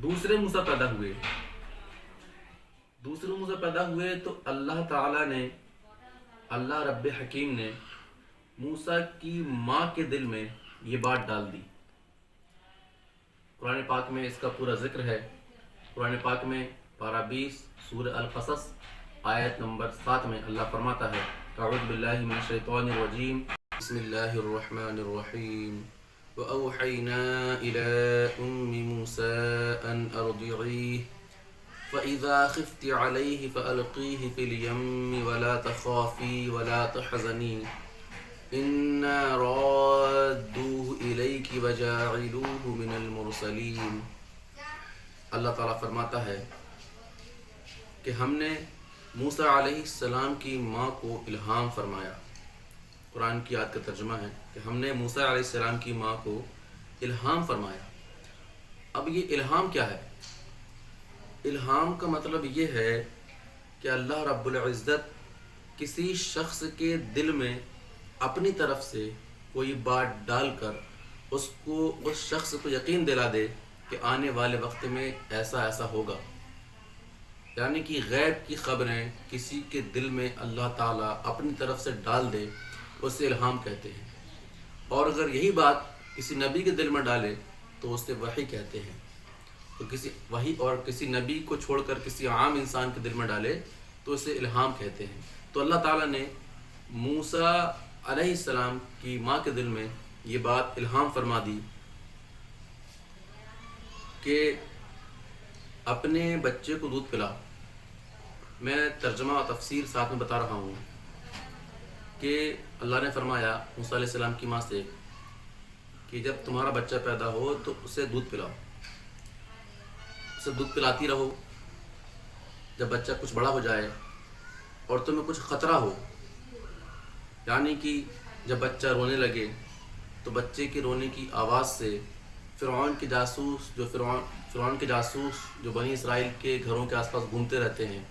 دوسرے موسیٰ پیدا ہوئے تو اللہ تعالیٰ نے، اللہ رب حکیم نے موسیٰ کی ماں کے دل میں یہ بات ڈال دی۔ قرآن پاک میں اس کا پورا ذکر ہے۔ قرآن پاک میں پارہ 20 سورہ القصص آیت نمبر 7 میں اللہ فرماتا ہے، اعوذ باللہ من الشیطان الرجیم، بسم اللہ الرحمن الرحیم، وَأَوْحَيْنَا إِلَىٰ أُمِّ مُوسَىٰ أَنْ أَرْضِعِيهِ فَإِذَا خِفْتِ عَلَيْهِ فَأَلْقِيهِ فِي الْيَمِّ وَلَا تَخَافِي وَلَا تَحْزَنِي إِنَّا رَادُّوهُ إِلَيْكِ وَجَاعِلُوهُ مِنَ الْمُرْسَلِينَ۔ اللہ تعالیٰ فرماتا ہے کہ ہم نے موسیٰ علیہ السلام کی ماں کو الہام فرمایا۔ قرآن کی آیت کا ترجمہ ہے کہ ہم نے موسیٰ علیہ السلام کی ماں کو الہام فرمایا۔ اب یہ الہام کیا ہے؟ الہام کا مطلب یہ ہے کہ اللہ رب العزت کسی شخص کے دل میں اپنی طرف سے کوئی بات ڈال کر اس شخص کو یقین دلا دے کہ آنے والے وقت میں ایسا ایسا ہوگا۔ یعنی کہ غیب کی خبریں کسی کے دل میں اللہ تعالیٰ اپنی طرف سے ڈال دے، اسے الہام کہتے ہیں۔ اور اگر یہی بات کسی نبی کے دل میں ڈالے تو اسے وحی کہتے ہیں۔ تو کسی وحی اور کسی نبی کو چھوڑ کر کسی عام انسان کے دل میں ڈالے تو اسے الہام کہتے ہیں۔ تو اللہ تعالیٰ نے موسیٰ علیہ السلام کی ماں کے دل میں یہ بات الہام فرما دی کہ اپنے بچے کو دودھ پلا۔ میں ترجمہ و تفسیر ساتھ میں بتا رہا ہوں کہ اللہ نے فرمایا موسیٰ علیہ السلام کی ماں سے کہ جب تمہارا بچہ پیدا ہو تو اسے دودھ پلاؤ، اسے دودھ پلاتی رہو۔ جب بچہ کچھ بڑا ہو جائے اور تمہیں کچھ خطرہ ہو، یعنی کہ جب بچہ رونے لگے تو بچے کے رونے کی آواز سے فرعون کے جاسوس جو بنی اسرائیل کے گھروں کے آس پاس گھومتے رہتے ہیں،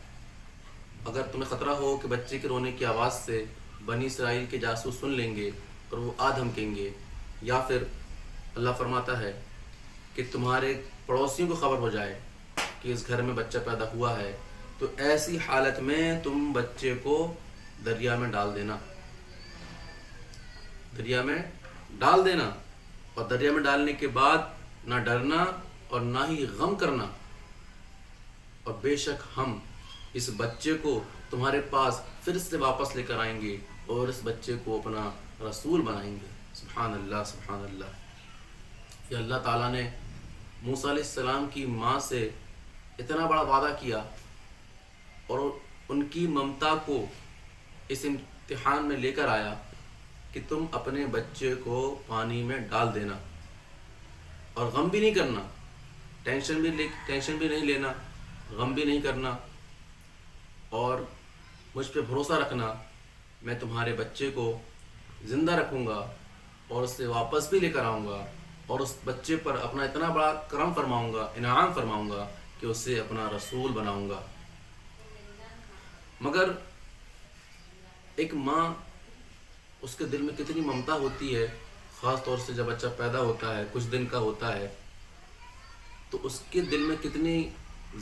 اگر تمہیں خطرہ ہو کہ بچے کے رونے کی آواز سے بنی اسرائیل کے جاسوس سن لیں گے اور وہ آ دھمکیں گے، یا پھر اللہ فرماتا ہے کہ تمہارے پڑوسیوں کو خبر ہو جائے کہ اس گھر میں بچہ پیدا ہوا ہے، تو ایسی حالت میں تم بچے کو دریا میں ڈال دینا، اور دریا میں ڈالنے کے بعد نہ ڈرنا اور نہ ہی غم کرنا، اور بے شک ہم اس بچے کو تمہارے پاس پھر سے واپس لے کر آئیں گے اور اس بچے کو اپنا رسول بنائیں گے۔ سبحان اللہ، سبحان اللہ۔ یہ اللہ تعالیٰ نے موسیٰ علیہ السلام کی ماں سے اتنا بڑا وعدہ کیا اور ان کی ممتا کو اس امتحان میں لے کر آیا کہ تم اپنے بچے کو پانی میں ڈال دینا اور غم بھی نہیں کرنا، ٹینشن بھی نہیں لینا، غم بھی نہیں کرنا، اور مجھ پہ بھروسہ رکھنا، میں تمہارے بچے کو زندہ رکھوں گا اور اسے واپس بھی لے کر آؤں گا، اور اس بچے پر اپنا اتنا بڑا کرم فرماؤں گا، انعام فرماؤں گا کہ اسے اپنا رسول بناؤں گا۔ مگر ایک ماں، اس کے دل میں کتنی ممتا ہوتی ہے، خاص طور سے جب بچہ پیدا ہوتا ہے، کچھ دن کا ہوتا ہے، تو اس کے دل میں کتنی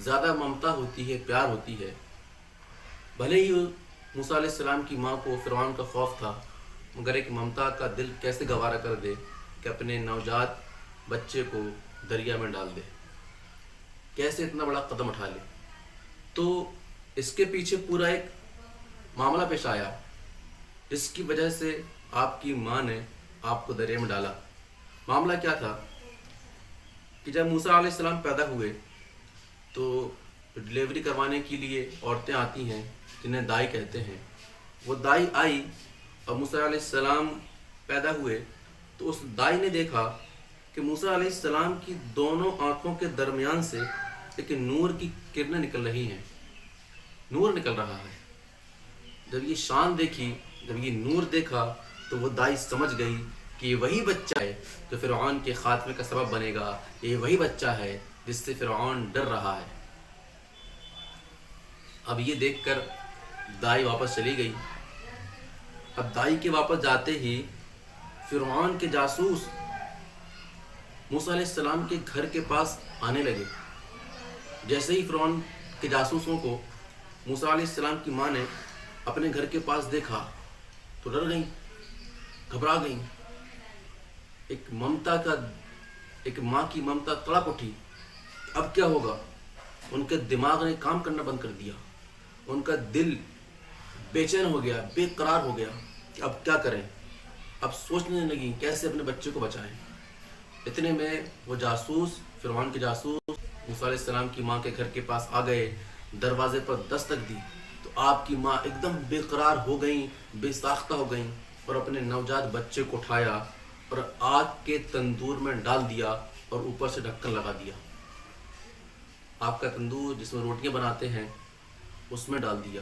زیادہ ممتا ہوتی ہے، پیار ہوتی ہے۔ بھلے ہی موسیٰ علیہ السلام کی ماں کو فرعون کا خوف تھا، مگر ایک ممتا کا دل کیسے گوارا کر دے کہ اپنے نوجات بچے کو دریا میں ڈال دے، کیسے اتنا بڑا قدم اٹھا لے۔ تو اس کے پیچھے پورا ایک معاملہ پیش آیا جس کی وجہ سے آپ کی ماں نے آپ کو دریا میں ڈالا۔ معاملہ کیا تھا کہ جب موسیٰ علیہ السلام پیدا ہوئے تو ڈلیوری کروانے کے لیے عورتیں آتی ہیں جنہیں دائی کہتے ہیں، وہ دائی آئی اور موسیٰ علیہ السلام پیدا ہوئے تو اس دائی نے دیکھا کہ موسیٰ علیہ السلام کی دونوں آنکھوں کے درمیان سے ایک نور کی کرنیں نکل رہی ہیں، نور نکل رہا ہے۔ جب یہ شان دیکھی، جب یہ نور دیکھا تو وہ دائی سمجھ گئی کہ یہ وہی بچہ ہے جو فرعون کے خاتمے کا سبب بنے گا، یہ وہی بچہ ہے جس سے فرعون ڈر رہا ہے۔ اب یہ دیکھ کر دائی واپس چلی گئی۔ اب دائی کے واپس جاتے ہی فرعون کے جاسوس موسیٰ علیہ السلام کے گھر کے پاس آنے لگے جیسے ہی فرعون کے جاسوسوں کو موسیٰ علیہ السلام کی ماں نے اپنے گھر کے پاس دیکھا تو ڈر گئیں، گھبرا گئیں۔ ایک ماں کی ممتا تڑپ اٹھی، اب کیا ہوگا؟ ان کے دماغ نے کام کرنا بند کر دیا، ان کا دل بے چین ہو گیا، بے قرار ہو گیا کہ اب کیا کریں۔ اب سوچنے لگیں کیسے اپنے بچے کو بچائیں۔ اتنے میں وہ جاسوس، فرعون کے جاسوس موسیٰ علیہ السلام کی ماں کے گھر کے پاس آ گئے، دروازے پر دستک دی تو آپ کی ماں ایک دم بے قرار ہو گئیں، بے ساختہ ہو گئیں، اور اپنے نوجات بچے کو اٹھایا اور آگ کے تندور میں ڈال دیا اور اوپر سے ڈھکن لگا دیا۔ آگ کا تندور جس میں روٹیاں بناتے ہیں اس میں ڈال دیا۔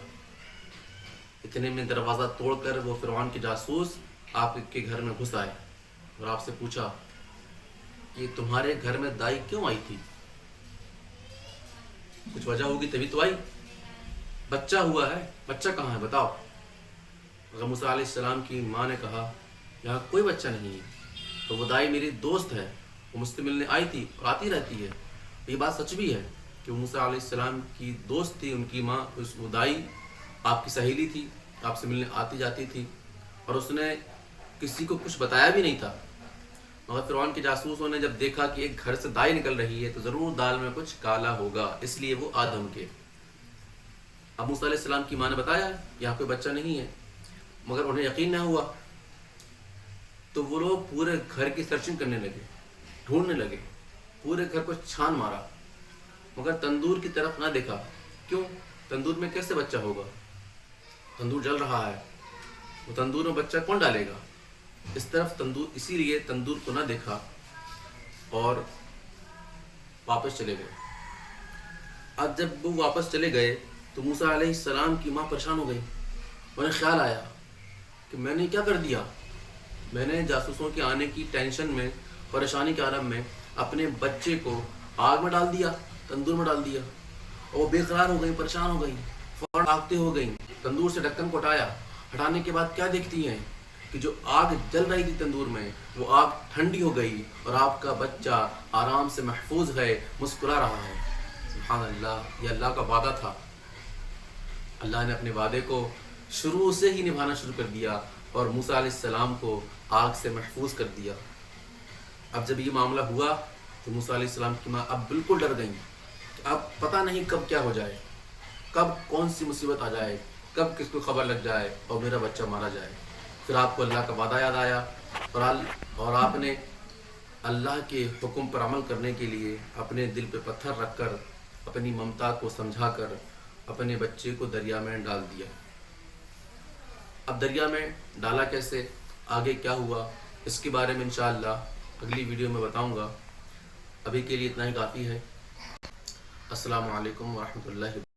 اتنے میں دروازہ توڑ کر وہ فرعون کے جاسوس آپ کے گھر میں گھس آئے اور آپ سے پوچھا کہ تمہارے گھر میں دائی کیوں آئی تھی؟ کچھ وجہ ہوگی تبھی تو آئی، بچہ ہوا ہے، بچہ کہاں ہے بتاؤ۔ اگر موسیٰ علیہ السلام کی ماں نے کہا یہاں کوئی بچہ نہیں ہے، تو وہ دائی میری دوست ہے، وہ مجھ سے ملنے آئی تھی اور آتی رہتی ہے۔ یہ بات سچ بھی ہے کہ موسیٰ علیہ السلام کی دوست تھی ان کی ماں، وہ دائی آپ کی سہیلی تھی، آپ سے ملنے آتی جاتی تھی، اور اس نے کسی کو کچھ بتایا بھی نہیں تھا۔ مگر فرعون کے جاسوسوں نے جب دیکھا کہ ایک گھر سے دائی نکل رہی ہے تو ضرور دال میں کچھ کالا ہوگا، اس لیے وہ آدم کے۔ اب موسیٰ علیہ السلام کی ماں نے بتایا یہاں کوئی بچہ نہیں ہے، مگر انہیں یقین نہ ہوا، تو وہ لوگ پورے گھر کی سرچنگ کرنے لگے، ڈھونڈنے لگے، پورے گھر کو چھان مارا، مگر تندور کی طرف نہ دیکھا۔ کیوں؟ تندور میں کیسے بچہ ہوگا؟ تندور جل رہا ہے، وہ تندور میں بچہ کون ڈالے گا؟ اس طرف تندور، اسی لیے تندور کو نہ دیکھا اور واپس چلے گئے۔ اب جب وہ واپس چلے گئے تو موسیٰ علیہ السلام کی ماں پریشان ہو گئی۔ انہیں خیال آیا کہ میں نے کیا کر دیا؟ میں نے جاسوسوں کے آنے کی ٹینشن میں، پریشانی کے عالم میں اپنے بچے کو آگ میں ڈال دیا، تندور میں ڈال دیا، اور وہ بے قرار ہو گئی، پریشان ہو گئی، فوراً بھاگتے ہو گئیں۔ تندور سے ڈھکن کو ہٹایا، ہٹانے کے بعد کیا دیکھتی ہیں کہ جو آگ جل رہی تھی تندور میں، وہ آگ ٹھنڈی ہو گئی اور آپ کا بچہ آرام سے محفوظ ہے، مسکرا رہا ہے۔ سبحان اللہ، یہ اللہ کا وعدہ تھا۔ اللہ نے اپنے وعدے کو شروع سے ہی نبھانا شروع کر دیا اور موسیٰ علیہ السلام کو آگ سے محفوظ کر دیا۔ اب جب یہ معاملہ ہوا تو موسیٰ علیہ السلام کی ماں اب بالکل ڈر گئیں کہ اب پتہ نہیں کب کیا ہو جائے، کب کون سی مصیبت آ جائے، کب کس کو خبر لگ جائے اور میرا بچہ مارا جائے۔ پھر آپ کو اللہ کا وعدہ یاد آیا اور آپ نے اللہ کے حکم پر عمل کرنے کے لیے اپنے دل پہ پتھر رکھ کر، اپنی ممتا کو سمجھا کر اپنے بچے کو دریا میں ڈال دیا۔ اب دریا میں ڈالا کیسے، آگے کیا ہوا، اس کے بارے میں انشاءاللہ اگلی ویڈیو میں بتاؤں گا۔ ابھی کے لیے اتنا ہی کافی ہے۔ السلام علیکم ورحمۃ اللہ۔